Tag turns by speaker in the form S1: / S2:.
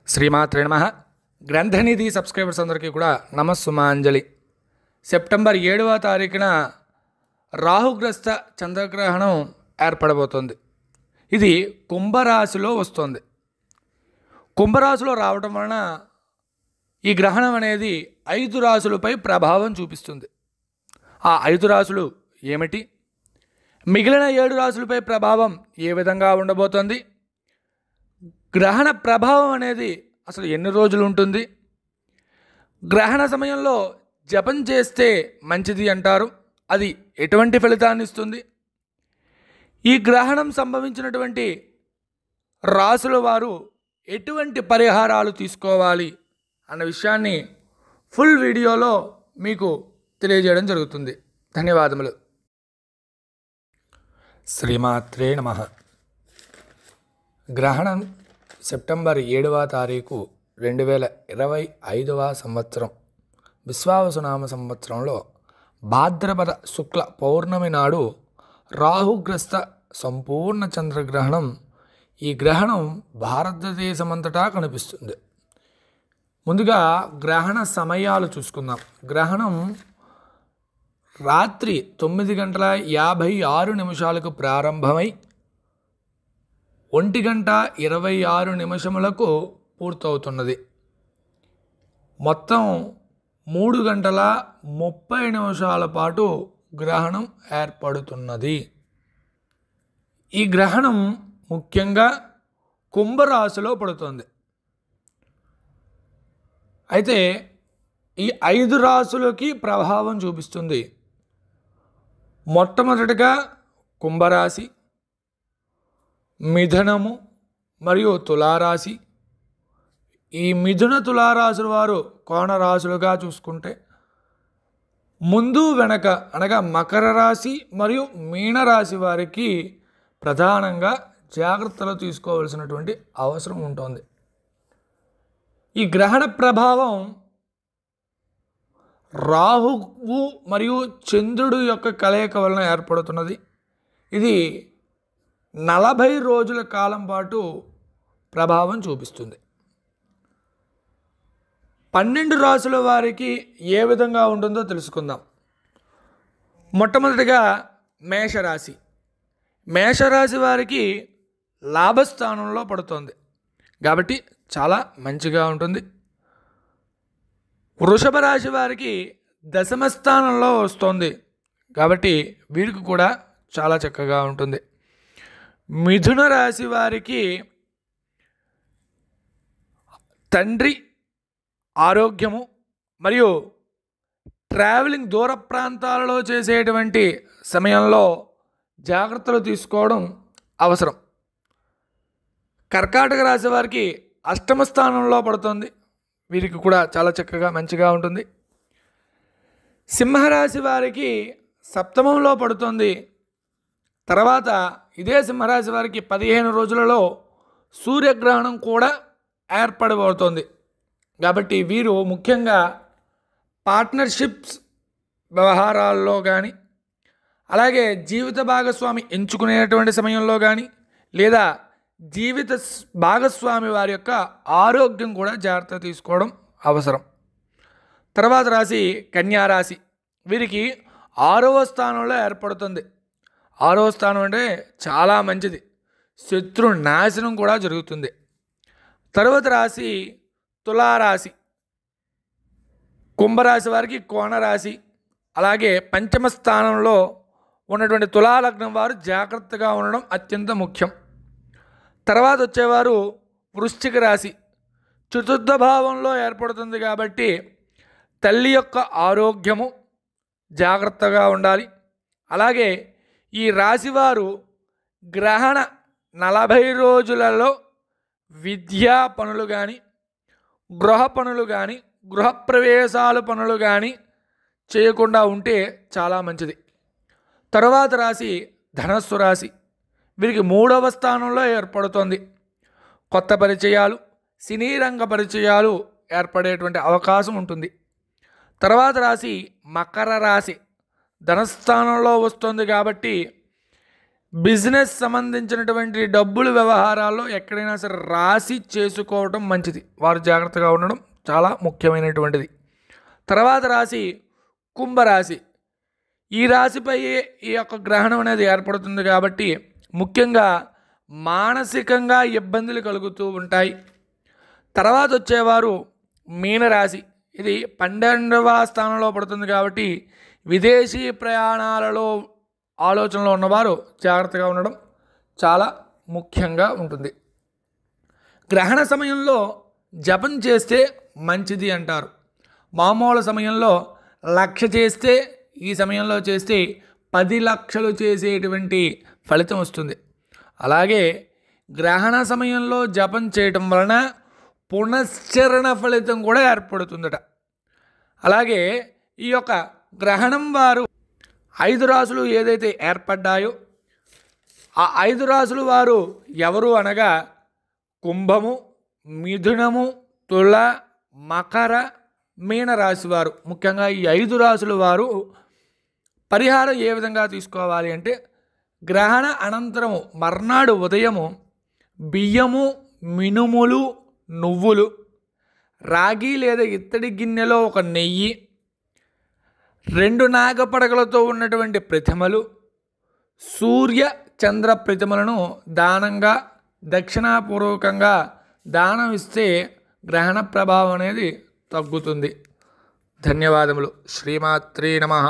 S1: శ్రీమాత్రే నమః. గ్రంథనిధి సబ్స్క్రైబర్స్ అందరికీ కూడా నమస్సుమాంజలి. సెప్టెంబర్ 7వ తారీఖున రాహుగ్రస్త చంద్రగ్రహణం ఏర్పడబోతోంది. ఇది కుంభరాశిలో వస్తుంది. కుంభరాశిలో రావటం వలన ఈ గ్రహణం అనేది 5 రాశులపై ప్రభావం చూపిస్తుంది. ఆ 5 రాశులు ఏమిటి? మిగిలిన 7 రాశులపై ప్రభావం ఏ విధంగా ఉండబోతోంది? గ్రహణ ప్రభావం అనేది అసలు ఎన్ని రోజులు ఉంటుంది? గ్రహణ సమయంలో జపం చేస్తే మంచిది అంటారు. అది ఎటువంటి ఫలితాన్ని ఇస్తుంది? ఈ గ్రహణం సంభవించినటువంటి రాశుల వారు ఎటువంటి పరిహారాలు తీసుకోవాలి అన్న విషయాన్ని ఫుల్ వీడియోలో మీకు తెలియజేయడం జరుగుతుంది. ధన్యవాదములు. శ్రీమాత్రే నమః. గ్రహణం సెప్టెంబర్ 7వ తారీఖు 2025వ సంవత్సరం విశ్వావసునామ సంవత్సరంలో భాద్రపద శుక్ల పౌర్ణమి నాడు రాహుగ్రస్త సంపూర్ణ చంద్రగ్రహణం. ఈ గ్రహణం భారతదేశమంతటా కనిపిస్తుంది. ముందుగా గ్రహణ సమయాలు చూసుకుందాం. గ్రహణం రాత్రి 9:56 ప్రారంభమై 1:26 పూర్తవుతున్నది. మొత్తం 3:30 పాటు గ్రహణం ఏర్పడుతున్నది. ఈ గ్రహణం ముఖ్యంగా కుంభరాశిలో పడుతుంది. అయితే ఈ 5 రాశులకి ప్రభావం చూపిస్తుంది. మొట్టమొదటిగా కుంభరాశి, మిథునము మరియు తులారాశి. ఈ మిథున తులారాశుల వారు కోణరాశులుగా చూసుకుంటే, ముందు వెనక అనగా మకర రాశి మరియు మీనరాశి వారికి ప్రధానంగా జాగ్రత్తలు తీసుకోవాల్సినటువంటి అవసరం ఉంటుంది. ఈ గ్రహణ ప్రభావం రాహువు మరియు చంద్రుడు యొక్క కలయిక వలన ఏర్పడుతున్నది. ఇది 40 రోజుల కాలం పాటు ప్రభావం చూపిస్తుంది. 12 రాశుల వారికి ఏ విధంగా ఉంటుందో తెలుసుకుందాం. మొట్టమొదటిగా మేషరాశి. మేషరాశి వారికి లాభస్థానంలో పడుతుంది కాబట్టి చాలా మంచిగా ఉంటుంది. వృషభ రాశి వారికి దశమ స్థానంలో వస్తుంది కాబట్టి వీరికి కూడా చాలా చక్కగా ఉంటుంది. మిథున రాశి వారికి తండ్రి ఆరోగ్యము మరియు ట్రావెలింగ్ దూర ప్రాంతాలలో చేసేటువంటి సమయంలో జాగ్రత్తలు తీసుకోవడం అవసరం. కర్కాటక రాశి వారికి అష్టమ స్థానంలో పడుతుంది. వీరికి కూడా చాలా చక్కగా మంచిగా ఉంటుంది. సింహరాశి వారికి సప్తమంలో పడుతుంది. తర్వాత ఇదే సింహరాశి వారికి 15 రోజులలో సూర్యగ్రహణం కూడా ఏర్పడబోతోంది కాబట్టి వీరు ముఖ్యంగా పార్ట్నర్షిప్స్ వ్యవహారాల్లో కానీ, అలాగే జీవిత భాగస్వామి ఎంచుకునేటువంటి సమయంలో కానీ, లేదా జీవిత భాగస్వామి వారి యొక్క ఆరోగ్యం కూడా జాగ్రత్త తీసుకోవడం అవసరం. తర్వాత రాశి కన్యారాశి. వీరికి 6వ స్థానంలో ఏర్పడుతుంది. 6వ స్థానం అంటే చాలా మంచిది. శత్రు నాశనం కూడా జరుగుతుంది. తర్వాత రాశి తులారాశి. కుంభరాశి వారికి కోణరాశి. అలాగే పంచమ స్థానంలో ఉన్నటువంటి తులాలగ్నం వారు జాగ్రత్తగా ఉండడం అత్యంత ముఖ్యం. తర్వాత వచ్చేవారు వృశ్చిక రాశి. చతుర్థ భావంలో ఏర్పడుతుంది కాబట్టి తల్లి యొక్క ఆరోగ్యము జాగ్రత్తగా ఉండాలి. అలాగే ఈ రాశివారు గ్రహణ 40 రోజులలో విద్యా పనులు కానీ, గృహ పనులు కానీ, గృహప్రవేశాలు పనులు కానీ చేయకుండా ఉంటే చాలా మంచిది. తరువాత రాశి ధనస్సు రాశి. వీరికి 3వ స్థానంలో ఏర్పడుతుంది. కొత్త పరిచయాలు, సినీ రంగ పరిచయాలు ఏర్పడేటువంటి అవకాశం ఉంటుంది. తర్వాత రాశి మకర రాశి. ధనస్థానంలో వస్తుంది కాబట్టి బిజినెస్ సంబంధించినటువంటి డబ్బులు వ్యవహారాల్లో ఎక్కడైనా సరే రాసి చేసుకోవటం మంచిది. వారు జాగ్రత్తగా ఉండడం చాలా ముఖ్యమైనటువంటిది. తర్వాత రాశి కుంభరాశి. ఈ రాశిపై ఈ యొక్క గ్రహణం అనేది ఏర్పడుతుంది కాబట్టి ముఖ్యంగా మానసికంగా ఇబ్బందులు కలుగుతూ ఉంటాయి. తర్వాత వచ్చేవారు మీనరాశి. ఇది 12వ స్థానంలో పడుతుంది కాబట్టి విదేశీ ప్రయాణాలలో ఆలోచనలో ఉన్నవారు జాగ్రత్తగా ఉండడం చాలా ముఖ్యంగా ఉంటుంది. గ్రహణ సమయంలో జపం చేస్తే మంచిది అంటారు. మామూలు సమయంలో 1,00,000 చేస్తే ఈ సమయంలో చేస్తే 10 లక్షలు చేసేటువంటి ఫలితం వస్తుంది. అలాగే గ్రహణ సమయంలో జపం చేయటం వలన పునశ్చరణ ఫలితం కూడా ఏర్పడుతుందట. అలాగే ఈ యొక్క గ్రహణం వారు 5 రాసులు ఏదైతే ఏర్పడ్డాయో ఆ 5 రాసులు వారు ఎవరు అనగా కుంభము, మిథునము, తుల, మకర, మీనరాశి వారు. ముఖ్యంగా ఈ 5 రాసుల వారు పరిహారం ఏ విధంగా తీసుకోవాలి అంటే గ్రహణ అనంతరము మర్నాడు ఉదయము బియ్యము, మినుములు, నువ్వులు, రాగి లేదా ఇత్తడి గిన్నెలో ఒక నెయ్యి, 2 నాగపడగలతో ఉన్నటువంటి ప్రతిమలు, సూర్య చంద్ర ప్రతిమలను దానంగా దక్షిణాపూర్వకంగా దానం ఇస్తే గ్రహణ ప్రభావం అనేది తగ్గుతుంది. ధన్యవాదములు. శ్రీమాత్రే నమః.